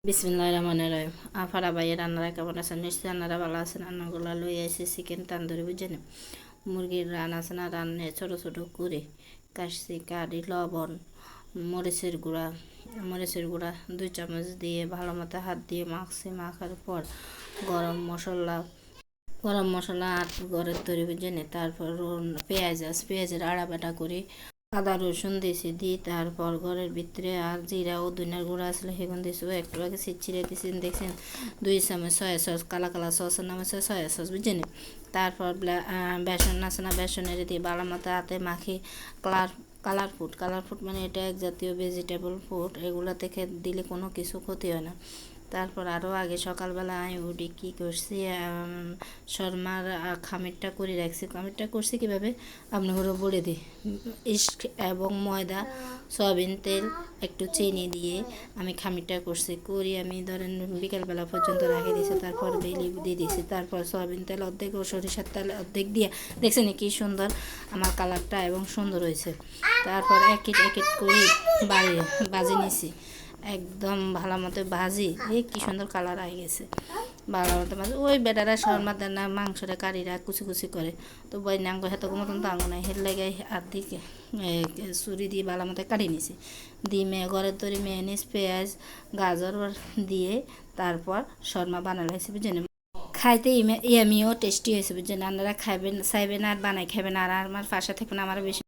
বিসমিল্লাহির রহমানির রহিম। আফারা ভাইয়ের রান্নারা কেমন আছেন? নিশ্চয়ই রান্নারা ভালো আছেন। রান্নাগুলো লই আসি চিকেন তান্দুরি বুঝছেন, মুরগির রান আছে না, রান্নে ছোটো ছোটো করে কাশি কারি লবণ মরিচের গুঁড়া 2 চামচ দিয়ে ভালো মতো হাত দিয়ে মাখার পর গরম মশলা আর ঘরের তৈরি বুঝছেন। তারপর পেঁয়াজের আড়া বাটা করে আদা রসুন দিয়েছি, দিয়ে তারপর ঘরের ভিতরে আর জিরা ও ধনিয়ার গুঁড়া আসলে সেগুন দিয়েছি, একটু আগে ছিঁড়ে দিয়েছি দেখছেন। 2 চামচ সয়া সস, কালা সসের নাম আছে সয়া সস বুঝছেন। তারপর বেসন আছে না, বেসনের দিয়ে ভালো মতো হাতে মাখি কালার ফুড মানে এটা এক জাতীয় ভেজিটেবল ফুড, এগুলো থেকে দিলে কোনো কিছু ক্ষতি হয় না। তারপর আরও আগে সকালবেলা আমি উঠি কী করছি, শর্মার খামিরটা করে রাখছি। খামিরটা করছি কীভাবে আপনাদেরও বলে দিই। ইস্ট এবং ময়দা, সয়াবিন তেল, একটু চিনি দিয়ে আমি খামিরটা করি আমি ধরেন বিকালবেলা পর্যন্ত রেখে দিয়েছি। তারপর বেলি দিয়ে দিয়েছি, তারপর সয়াবিন তেল অর্ধেক ও সরিষার তেল অর্ধেক দিয়ে দেখছেন কি সুন্দর আমার কালারটা এবং সুন্দর হয়েছে। তারপর এক এক করে বাজি নিছি, একদম ভালো মতো ভাজি, কি সুন্দর কালার হয়ে গেছে। ভালো মতো ভাজি ওই বেটারা শর্মা দেন না, মাংসটা কারিরা কুচি করে, তো বই নাঙ্গ হেত মতন তো আঙো নাই, হের লাগে আর দিকে ছুরি দিয়ে ভালো মতো কাটি নিছি, দিয়ে ঘরের তৈরি মেয়োনিজ পেঁয়াজ গাজর দিয়ে তারপর শর্মা বানালাইছি বুঝছেন। খাইতে ইয়ামিও টেস্টি হয়েছে বুঝছেন। আপনারা খাইবেন চাইবেন আর বানাই খাইবেন, আর আমার পাশে থাকবেন, আমার বেশি